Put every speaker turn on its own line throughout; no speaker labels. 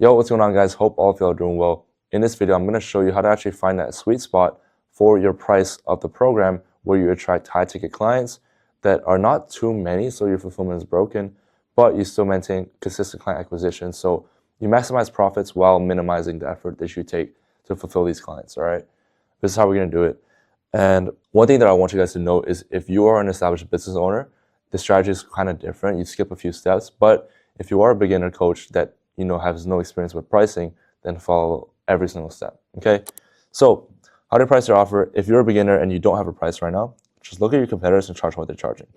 Yo, what's going on, guys? Hope all of you are doing well. In this video, I'm going to show you how to actually find that sweet spot for your price of the program where you attract high-ticket clients that are not too many, so your fulfillment is broken, but you still maintain consistent client acquisition. So you maximize profits while minimizing the effort that you take to fulfill these clients, all right? This is how we're going to do it. And one thing that I want you guys to know is if you are an established business owner, the strategy is kind of different. You skip a few steps, but if you are a beginner coach that has no experience with pricing, then follow every single step, okay? So how to price your offer? If you're a beginner and you don't have a price right now, just look at your competitors and charge what they're charging.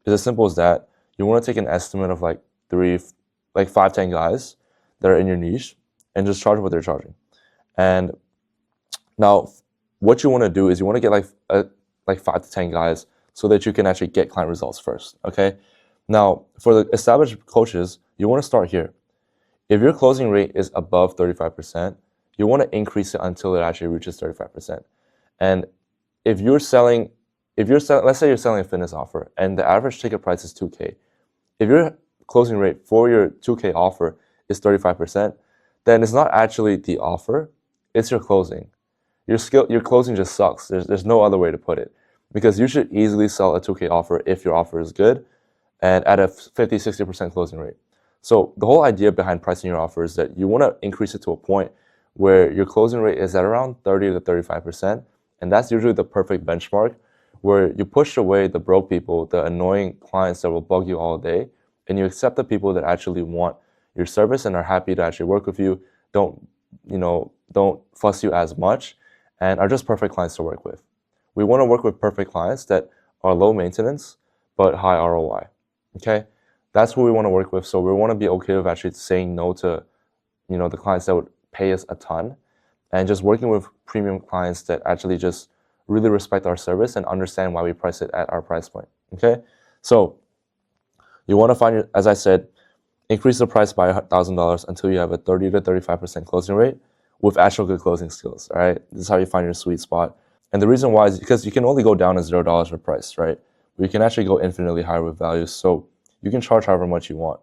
It's as simple as that. You want to take an estimate of like 5, 10 guys that are in your niche and just charge what they're charging. And now what you want to do is you want to get like 5 to 10 guys so that you can actually get client results first, okay? Now, for the established coaches, you want to start here. If your closing rate is above 35%, you want to increase it until it actually reaches 35%. And if you're selling, let's say you're selling a fitness offer and the average ticket price is 2K. If your closing rate for your 2K offer is 35%, then it's not actually the offer, it's your closing. Your closing just sucks. There's no other way to put it, because you should easily sell a 2K offer if your offer is good and at a 50-60% closing rate. So the whole idea behind pricing your offer is that you want to increase it to a point where your closing rate is at around 30 to 35%. And that's usually the perfect benchmark where you push away the broke people, the annoying clients that will bug you all day, and you accept the people that actually want your service and are happy to actually work with you, don't fuss you as much, and are just perfect clients to work with. We want to work with perfect clients that are low maintenance but high ROI, okay? That's what we want to work with. So we want to be okay with actually saying no to, the clients that would pay us a ton, and just working with premium clients that actually just really respect our service and understand why we price it at our price point, okay? So you want to find, as I said, increase the price by $1,000 until you have a 30 to 35% closing rate with actual good closing skills, all right? This is how you find your sweet spot. And the reason why is because you can only go down to $0 for price, right? We can actually go infinitely higher with values. So you can charge however much you want.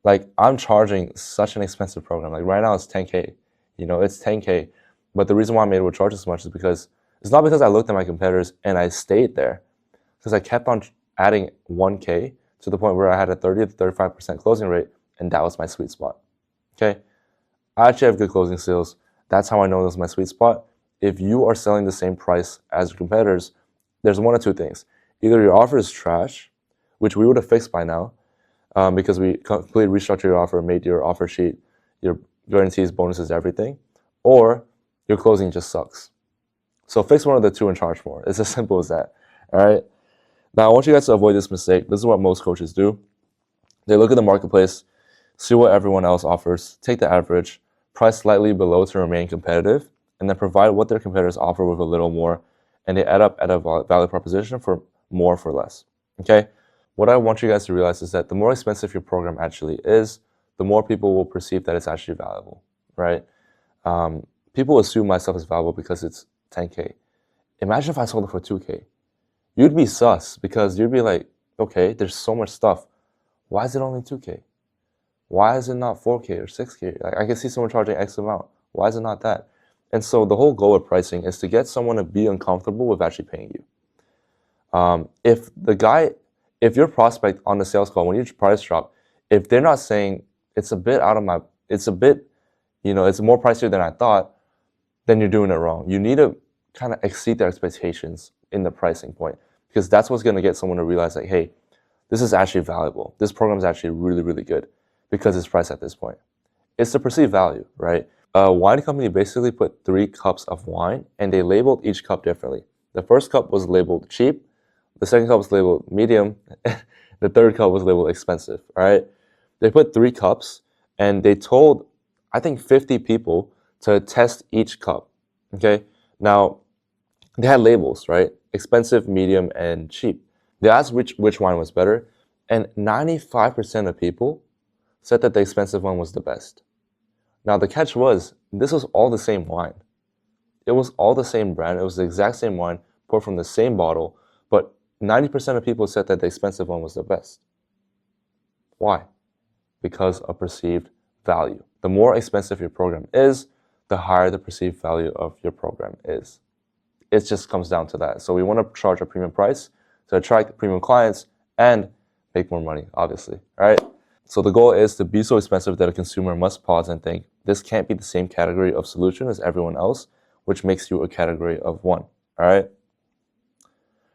Like, I'm charging such an expensive program. Like right now it's 10K, it's 10K. But the reason why I'm able to charge this much is because it's not because I looked at my competitors and I stayed there, because I kept on adding 1K to the point where I had a 30 to 35% closing rate, and that was my sweet spot, okay? I actually have good closing skills. That's how I know this is my sweet spot. If you are selling the same price as your competitors, there's one of two things. Either your offer is trash, which we would have fixed by now, because we completely restructured your offer, made your offer sheet, your guarantees, bonuses, everything, or your closing just sucks. So fix one of the two and charge more. It's as simple as that, all right? Now, I want you guys to avoid this mistake. This is what most coaches do. They look at the marketplace, see what everyone else offers, take the average, price slightly below to remain competitive, and then provide what their competitors offer with a little more, and they add up at a value proposition for more for less, okay? What I want you guys to realize is that the more expensive your program actually is, the more people will perceive that it's actually valuable, right? People assume my stuff is valuable because it's 10K. Imagine if I sold it for 2K. You'd be sus, because you'd be like, okay, there's so much stuff. Why is it only 2K? Why is it not 4K or 6K? Like, I can see someone charging X amount. Why is it not that? And so the whole goal of pricing is to get someone to be uncomfortable with actually paying you. If your prospect on the sales call, when you price drop, if they're not saying it's a bit it's more pricier than I thought, then you're doing it wrong. You need to kind of exceed their expectations in the pricing point, because that's what's going to get someone to realize, like, hey, this is actually valuable. This program is actually really, really good because it's priced at this point. It's the perceived value, right? A wine company basically put 3 cups of wine and they labeled each cup differently. The first cup was labeled cheap. The second cup was labeled medium. The third cup was labeled expensive, all right? They put 3 cups and they told, I think, 50 people to test each cup, okay? Now, they had labels, right? Expensive, medium, and cheap. They asked which wine was better, and 95% of people said that the expensive one was the best. Now, the catch was, this was all the same wine. It was all the same brand. It was the exact same wine, poured from the same bottle, but 90% of people said that the expensive one was the best. Why? Because of perceived value. The more expensive your program is, the higher the perceived value of your program is. It just comes down to that. So we want to charge a premium price to attract premium clients and make more money, obviously, all right? So the goal is to be so expensive that a consumer must pause and think, this can't be the same category of solution as everyone else, which makes you a category of one, all right?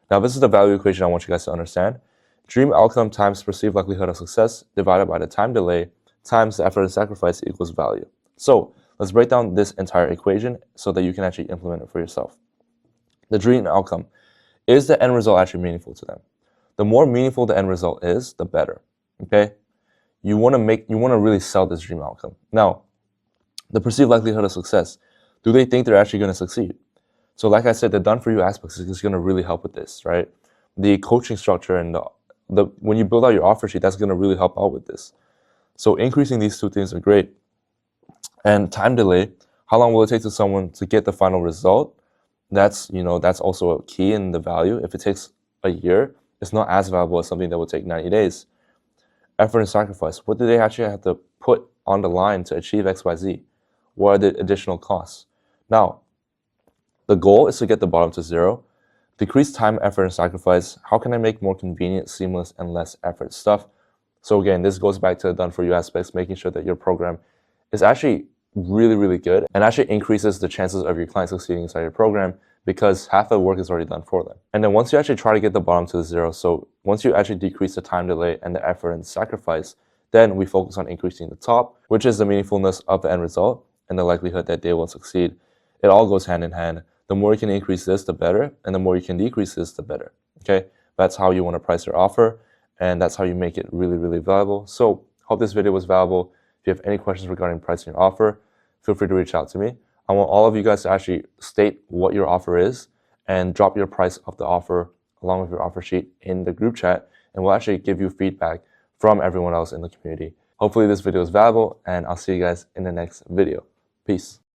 Now, this is the value equation I want you guys to understand. Dream outcome times perceived likelihood of success divided by the time delay times the effort and sacrifice equals value. So let's break down this entire equation so that you can actually implement it for yourself. The dream outcome. Is the end result actually meaningful to them? The more meaningful the end result is, the better, okay? You want to really sell this dream outcome. Now, the perceived likelihood of success. Do they think they're actually going to succeed? So like I said, the done for you aspects is going to really help with this, right? The coaching structure and when you build out your offer sheet, that's going to really help out with this. So increasing these two things are great. And time delay, how long will it take to someone to get the final result? That's also a key in the value. If it takes a year, it's not as valuable as something that will take 90 days. Effort and sacrifice. What do they actually have to put on the line to achieve XYZ? What are the additional costs? Now, the goal is to get the bottom to zero. Decrease time, effort, and sacrifice. How can I make more convenient, seamless, and less effort stuff? So again, this goes back to the done for you aspects, making sure that your program is actually really, really good and actually increases the chances of your clients succeeding inside your program because half the work is already done for them. And then once you actually try to get the bottom to zero, so once you actually decrease the time delay and the effort and sacrifice, then we focus on increasing the top, which is the meaningfulness of the end result and the likelihood that they will succeed. It all goes hand in hand. The more you can increase this, the better, and the more you can decrease this, the better, okay? That's how you want to price your offer, and that's how you make it really, really valuable. So hope this video was valuable. If you have any questions regarding pricing your offer, feel free to reach out to me. I want all of you guys to actually state what your offer is and drop your price of the offer along with your offer sheet in the group chat, and we'll actually give you feedback from everyone else in the community. Hopefully this video is valuable, and I'll see you guys in the next video. Peace.